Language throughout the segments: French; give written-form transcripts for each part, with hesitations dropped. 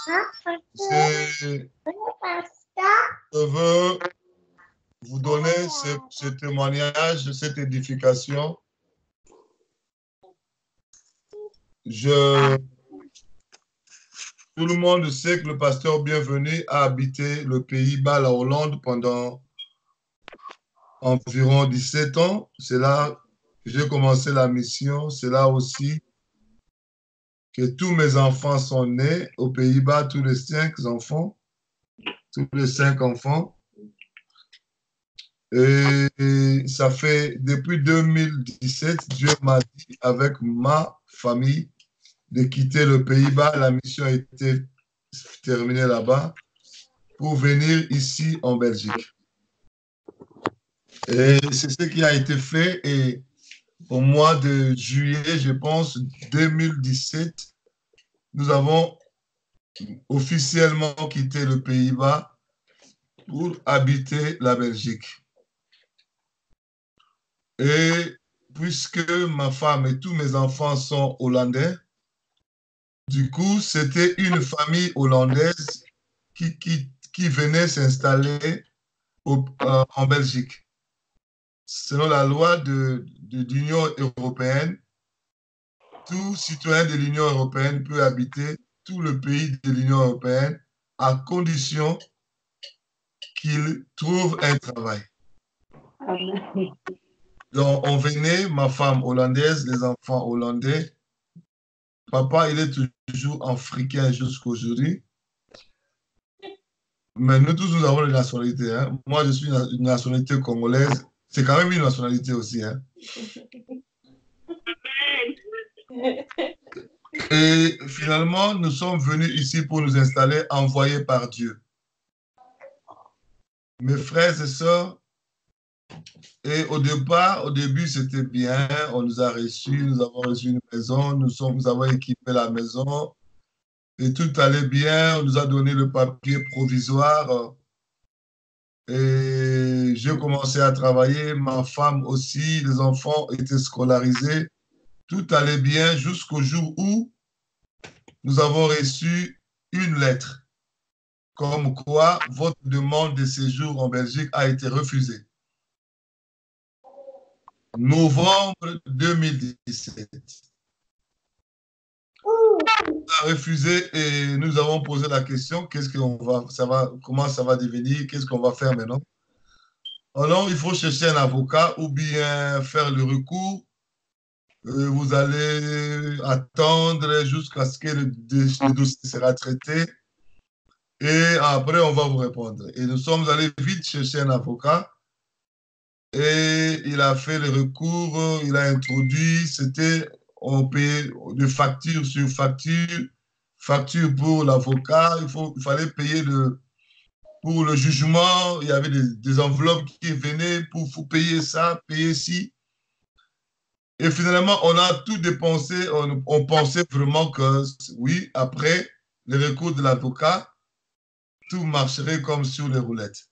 Je veux vous donner ce témoignage, cette édification. Tout le monde sait que le pasteur Bienvenu a habité le Pays-Bas, la Hollande, pendant environ 17 ans. C'est là que j'ai commencé la mission. C'est là aussi que tous mes enfants sont nés aux Pays-Bas, tous les 5 enfants. Et ça fait depuis 2017, Dieu m'a dit avec ma famille de quitter le Pays-Bas. La mission a été terminée là-bas pour venir ici en Belgique. Et c'est ce qui a été fait. Et au mois de juillet, je pense, 2017, nous avons officiellement quitté le Pays-Bas pour habiter la Belgique. Et puisque ma femme et tous mes enfants sont hollandais, du coup, c'était une famille hollandaise qui venait s'installer en Belgique. Selon la loi de l'Union européenne, tout citoyen de l'Union européenne peut habiter tout le pays de l'Union européenne à condition qu'il trouve un travail. Donc, on venait, ma femme hollandaise, les enfants hollandais. Papa, il est toujours africain jusqu'aujourd'hui. Mais nous tous, nous avons une nationalité. Hein. Moi, je suis une nationalité congolaise. C'est quand même une nationalité aussi. Hein. Et finalement, nous sommes venus ici pour nous installer, envoyés par Dieu. Mes frères et sœurs, et au début, c'était bien. On nous a reçus, nous avons reçu une maison, nous avons équipé la maison. Et tout allait bien. On nous a donné le papier provisoire. Et j'ai commencé à travailler. Ma femme aussi, les enfants étaient scolarisés. Tout allait bien jusqu'au jour où nous avons reçu une lettre comme quoi votre demande de séjour en Belgique a été refusée. Novembre 2017. On a refusé et nous avons posé la question, comment ça va devenir, qu'est-ce qu'on va faire maintenant? Alors, il faut chercher un avocat ou bien faire le recours. Vous allez attendre jusqu'à ce que le dossier sera traité. Et après, on va vous répondre. Et nous sommes allés vite chercher un avocat. Et il a fait le recours, il a introduit, on payait de facture sur facture, facture pour l'avocat, il fallait payer pour le jugement, il y avait des enveloppes qui venaient pour payer ça, payer ci. Et finalement, on a tout dépensé, on pensait vraiment que oui, après le recours de l'avocat, tout marcherait comme sur les roulettes.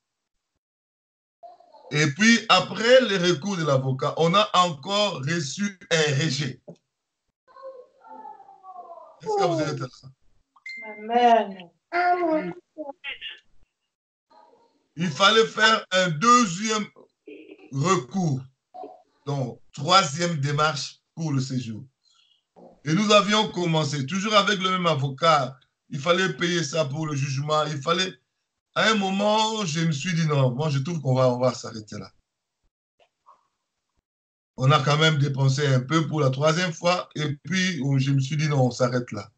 Et puis, après le recours de l'avocat, on a encore reçu un rejet. Est-ce que vous êtes là? Amen. Il fallait faire un deuxième recours, donc troisième démarche pour le séjour. Et nous avions commencé, toujours avec le même avocat, il fallait payer ça pour le jugement, il fallait... À un moment, je me suis dit non, moi je trouve qu'on va s'arrêter là. On a quand même dépensé un peu pour la troisième fois, et puis je me suis dit non, on s'arrête là.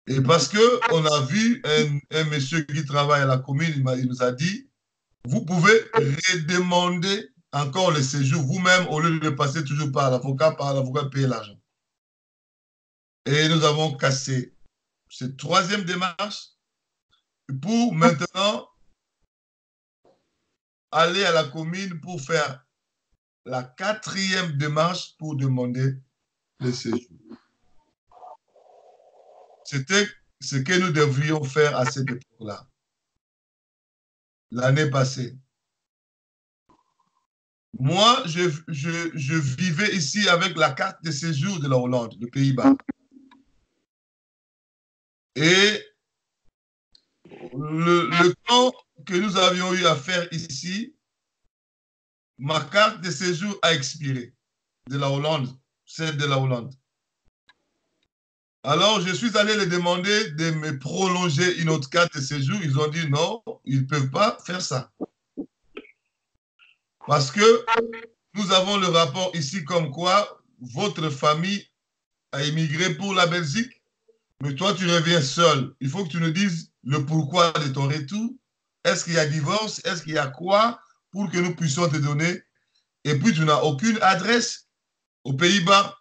Et parce qu'on a vu un monsieur qui travaille à la commune, il nous a dit, vous pouvez redemander encore le séjour vous-même au lieu de passer toujours par l'avocat payer l'argent. Et nous avons cassé cette troisième démarche pour maintenant aller à la commune pour faire la quatrième démarche pour demander le séjour. C'était ce que nous devrions faire à cette époque-là. L'année passée. Moi, je vivais ici avec la carte de séjour de la Hollande, le Pays-Bas. Et le temps que nous avions eu à faire ici, ma carte de séjour a expiré de la Hollande, celle de la Hollande. Alors, je suis allé leur demander de me prolonger une autre carte de séjour. Ils ont dit non, ils ne peuvent pas faire ça. Parce que nous avons le rapport ici comme quoi votre famille a immigré pour la Belgique, mais toi, tu reviens seul. Il faut que tu nous dises le pourquoi de ton retour. Est-ce qu'il y a divorce? Est-ce qu'il y a quoi pour que nous puissions te donner? Et puis, tu n'as aucune adresse aux Pays-Bas.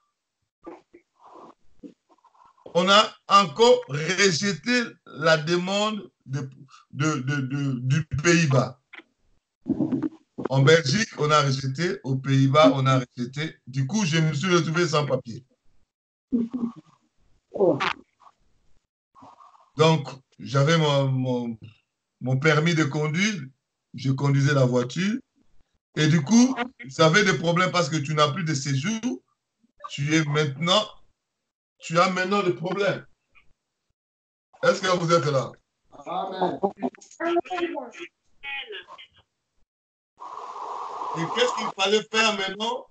On a encore rejeté la demande du Pays-Bas. En Belgique, on a rejeté. Aux Pays-Bas, on a rejeté. Du coup, je me suis retrouvé sans papier. Donc, j'avais mon permis de conduire. Je conduisais la voiture. Et du coup, ça avait des problèmes parce que tu n'as plus de séjour. Tu as maintenant des problèmes. Est-ce que vous êtes là? Amen. Et qu'est-ce qu'il fallait faire maintenant?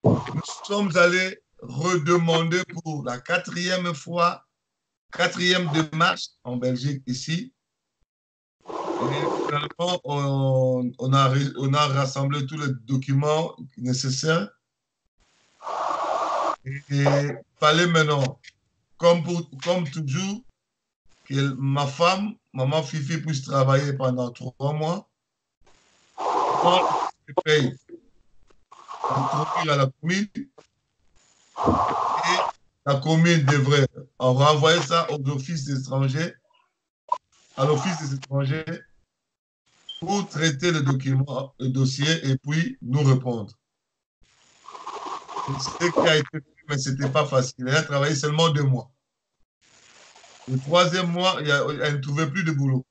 Nous sommes allés redemander pour la quatrième démarche en Belgique ici. Et finalement, on a rassemblé tous les documents nécessaires. Et il fallait maintenant, comme toujours, que ma femme, maman Fifi, puisse travailler pendant 3 mois. Je paye à la commune. Et la commune devrait renvoyer ça aux offices étrangers, à l'office des étrangers, pour traiter le document, le dossier, et puis nous répondre. C'est ce qui a été fait, mais ce n'était pas facile. Elle a travaillé seulement 2 mois. Le 3e mois, elle ne trouvait plus de boulot.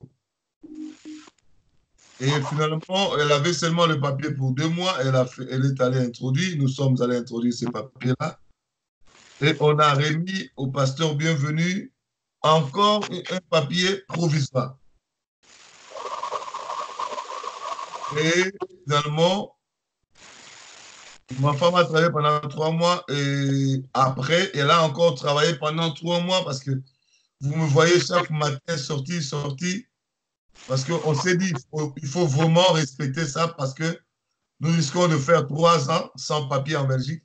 Et finalement, elle avait seulement le papier pour 2 mois. Elle est allée introduire. Nous sommes allés introduire ces papiers-là. Et on a remis au pasteur bienvenu encore un papier provisoire. Et finalement, ma femme a travaillé pendant 3 mois et après, elle a encore travaillé pendant 3 mois parce que vous me voyez chaque matin sortir, parce qu'on s'est dit il faut vraiment respecter ça parce que nous risquons de faire 3 ans sans papier en Belgique.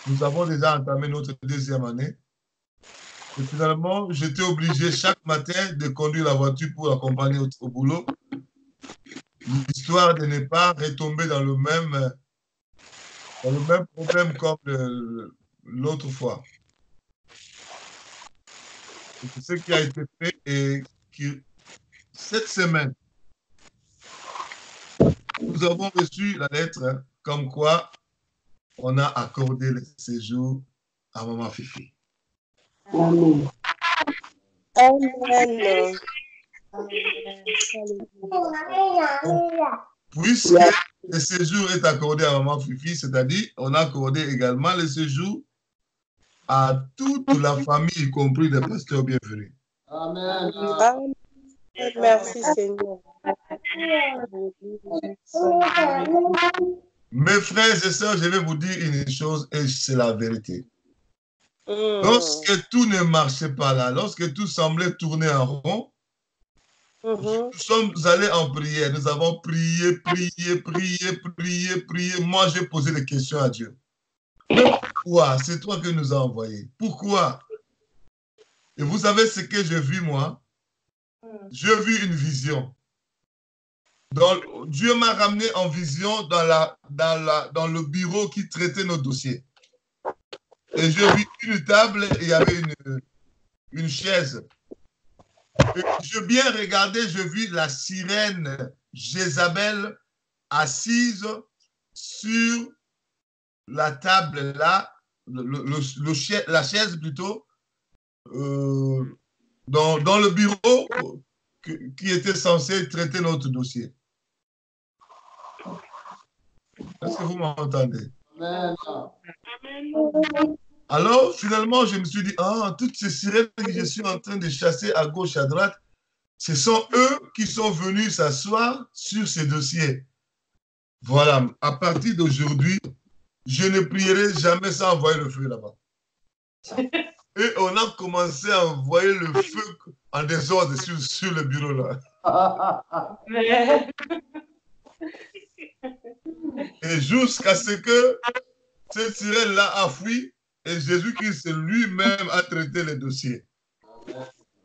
Nous avons déjà entamé notre 2e année. Et finalement, j'étais obligé chaque matin de conduire la voiture pour l'accompagner au boulot, histoire de ne pas retomber dans le même problème comme l'autre fois. C'est ce qui a été fait et cette semaine, nous avons reçu la lettre comme quoi on a accordé le séjour à Maman Fifi. Amen. Amen. Puisque le séjour est accordé à Maman Fifi, c'est-à-dire on a accordé également le séjour à toute la famille, y compris les pasteurs bienvenus. Amen. Amen. Merci Seigneur. Mes frères et sœurs, je vais vous dire une chose et c'est la vérité. Lorsque tout ne marchait pas là, lorsque tout semblait tourner en rond, nous sommes allés en prière. Nous avons prié. Moi, j'ai posé des questions à Dieu. Pourquoi? C'est toi que nous a envoyés. Pourquoi? Et vous savez ce que j'ai vu, moi? J'ai vu une vision. Dieu m'a ramené en vision dans le bureau qui traitait nos dossiers. Et j'ai vu une table et il y avait une chaise. J'ai bien regardé, j'ai vu la sirène Jézabel assise sur la table là, la chaise plutôt, dans le bureau qui était censé traiter notre dossier. Est-ce que vous m'entendez? Amen. Alors, finalement, je me suis dit, ah, toutes ces sirènes que je suis en train de chasser à gauche, à droite, ce sont eux qui sont venus s'asseoir sur ces dossiers. Voilà, à partir d'aujourd'hui, je ne prierai jamais sans envoyer le feu là-bas. Et on a commencé à envoyer le feu en désordre sur le bureau là. Et jusqu'à ce que cette sirène-là a fui et Jésus-Christ lui-même a traité les dossiers.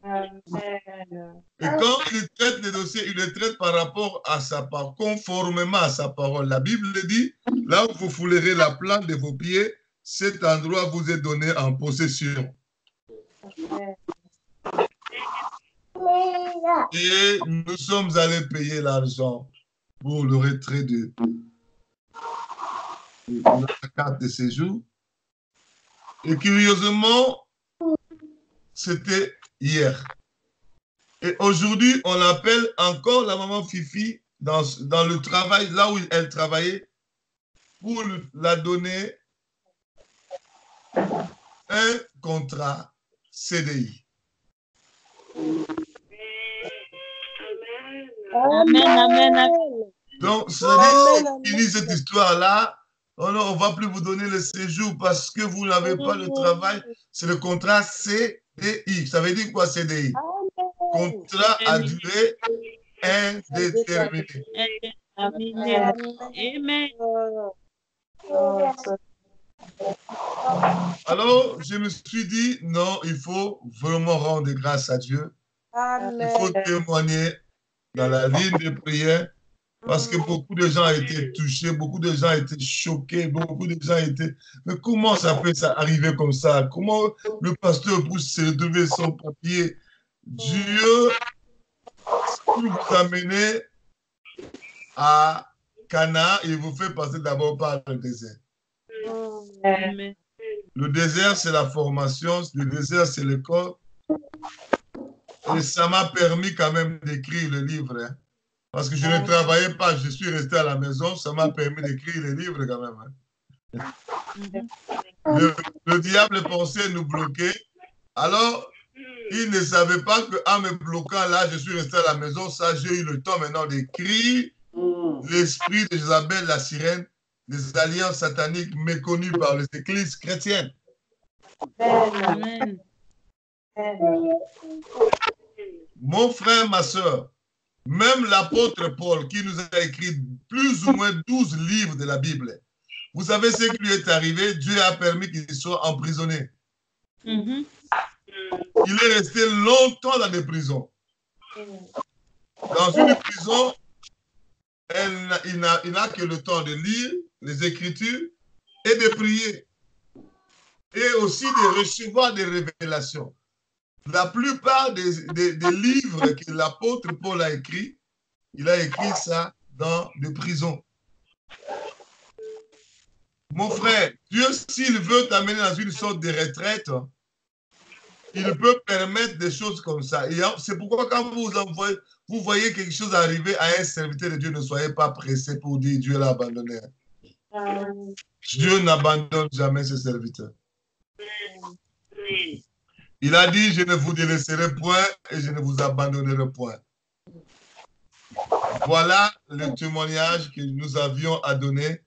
Et quand il traite les dossiers, il les traite par rapport à sa parole, conformément à sa parole. La Bible dit, là où vous foulerez la plante de vos pieds, cet endroit vous est donné en possession. Et nous sommes allés payer l'argent pour le retrait de la carte de séjour. Et curieusement, c'était hier. Et aujourd'hui, on appelle encore la maman Fifi dans le travail, là où elle travaillait, pour la donner un contrat CDI. Amen, amen, amen. Donc, ça veut dire, fini cette histoire-là, on ne va plus vous donner le séjour parce que vous n'avez pas le travail. C'est le contrat CDI. Ça veut dire quoi, CDI? Contrat à durée indéterminée. Amen. Alors, je me suis dit, non, il faut vraiment rendre grâce à Dieu. Il faut témoigner dans la ligne de prière parce que beaucoup de gens ont été touchés, beaucoup de gens ont été choqués, beaucoup de gens ont été... Mais comment ça peut arriver comme ça? Comment le pasteur peut se retrouver son papier? Dieu peut vous amener à Cana et vous fait passer d'abord par le désert. Amen. Le désert, c'est la formation, le désert, c'est le corps. Et ça m'a permis quand même d'écrire le livre. Hein. Parce que je ne travaillais pas, je suis resté à la maison, ça m'a permis d'écrire le livre quand même. Hein. Le diable pensait nous bloquer. Alors, il ne savait pas qu'en me bloquant là, je suis resté à la maison. Ça, j'ai eu le temps maintenant d'écrire l'esprit de Jézabel, la sirène, des alliances sataniques méconnues par les églises chrétiennes. Amen. Mon frère, ma soeur, même l'apôtre Paul qui nous a écrit plus ou moins 12 livres de la Bible, vous savez ce qui lui est arrivé? Dieu a permis qu'il soit emprisonné. Il est resté longtemps dans des prisons. Dans une prison, il n'a que le temps de lire les Écritures et de prier. Et aussi de recevoir des révélations. La plupart des livres que l'apôtre Paul a écrits, il a écrit ça dans des prisons. Mon frère, Dieu, s'il veut t'amener dans une sorte de retraite, il peut permettre des choses comme ça. C'est pourquoi quand vous voyez quelque chose arriver à un serviteur de Dieu, ne soyez pas pressé pour dire Dieu l'a abandonné. Dieu n'abandonne jamais ses serviteurs. Il a dit, je ne vous délaisserai point et je ne vous abandonnerai point. Voilà le témoignage que nous avions à donner.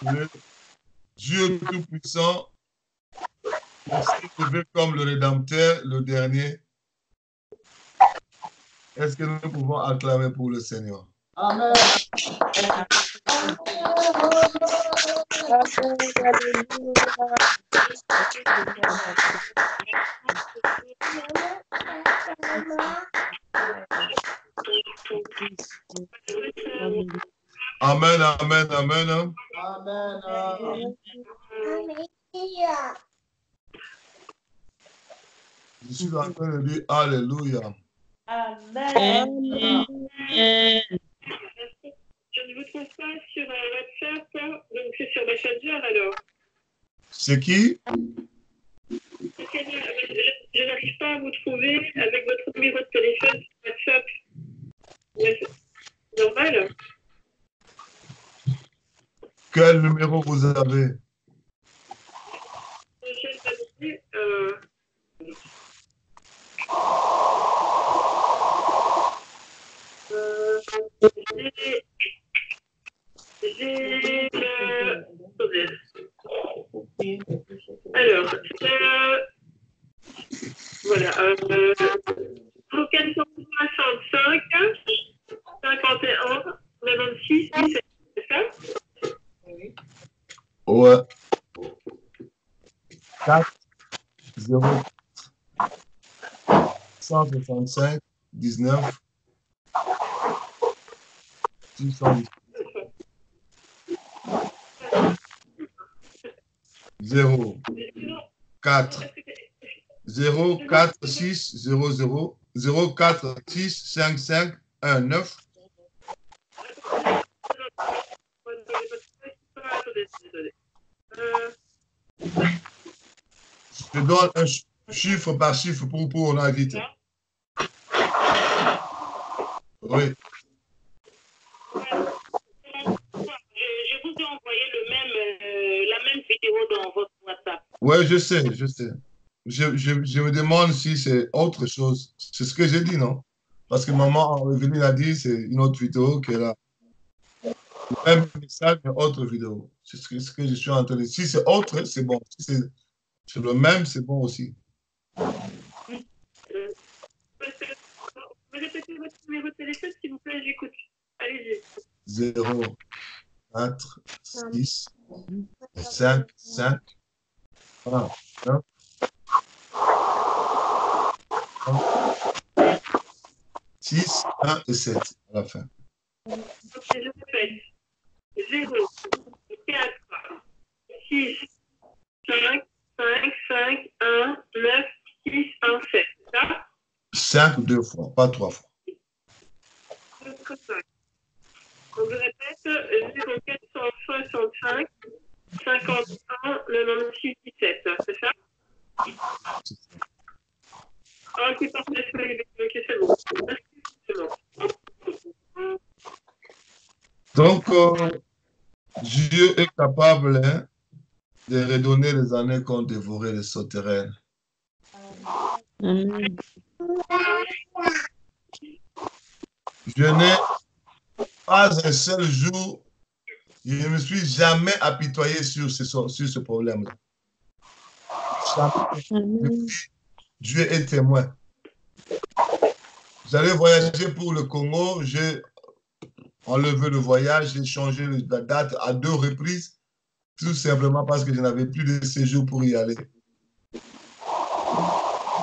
Le Dieu Tout-Puissant, il s'est levé comme le Rédempteur, le dernier. Est-ce que nous pouvons acclamer pour le Seigneur? Amen. Amen, amen, amen. Amen. Je suis en train de dire Alléluia. Amen. Je ne vous trouve pas sur WhatsApp, donc c'est sur Messenger alors. C'est qui? Je n'arrive pas à vous trouver avec votre numéro de téléphone sur WhatsApp. C'est normal. Quel numéro vous avez? Alors, voilà. 465, 51, 96, 17, c'est ça? Ouais. 4, 0, 165, 19, 610. 0, 4, 0, 4, 6, 0, 0, 0, 4, 6, 5, 5, 1, 9. Je te donne un chiffre par chiffre pour on a vite. Oui. Je vous ai envoyé la même vidéo dans votre WhatsApp. Oui, je sais. Je me demande si c'est autre chose. C'est ce que j'ai dit, non? Parce que maman Evelyne a dit c'est une autre vidéo qu'elle a. Le même message, mais autre vidéo. C'est ce que je suis en train de dire. Si c'est autre, c'est bon. Si c'est le même, c'est bon aussi. Répétez votre numéro de téléphone, s'il vous plaît, j'écoute. Allez-y. 0, 4, 6, 5, 5, 1, 9, 6, 1 et 7 à la fin. Ok, je répète. 0, 4, 6, 5, 5, 5, 1, 9, 6, 1, 7. C'est ça? 5 deux fois, pas 3 fois. Donc, je répète, 0, 465, 51, 96, 17. C'est ça? Ah, ok, parfait, ok, c'est bon. C'est bon. Donc, Dieu est capable de redonner les années qu'ont dévoré les sauterelles. Amen. Je n'ai pas un seul jour, je ne me suis jamais apitoyé sur ce problème-là. Amen. Dieu est témoin. J'allais voyager pour le Congo, j'ai enlevé le voyage, j'ai changé la date à 2 reprises, tout simplement parce que je n'avais plus de séjour pour y aller. Je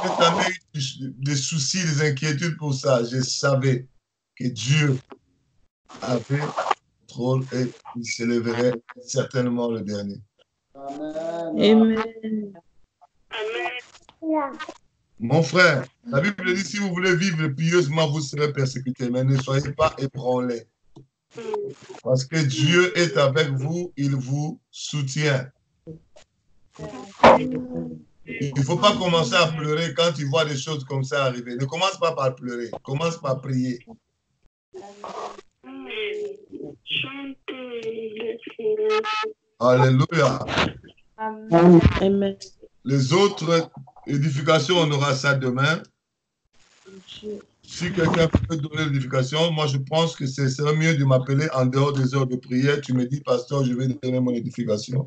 n'ai jamais eu des soucis, des inquiétudes pour ça. Je savais que Dieu avait le contrôle et il s'élèverait certainement le dernier. Amen. Amen. Mon frère, la Bible dit, si vous voulez vivre pieusement, vous serez persécutés, mais ne soyez pas ébranlés. Parce que Dieu est avec vous, il vous soutient. Il ne faut pas commencer à pleurer quand tu vois des choses comme ça arriver. Ne commence pas par pleurer, commence par prier. Alléluia. Amen. Les autres édifications, on aura ça demain. Si quelqu'un peut donner l'édification, moi je pense que ce serait mieux de m'appeler en dehors des heures de prière. Tu me dis, pasteur, je vais donner mon édification.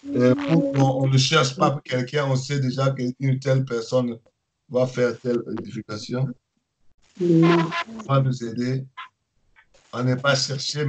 Pour qu'on ne cherche pas quelqu'un, on sait déjà qu'une telle personne va faire telle édification. Va nous aider à ne pas chercher.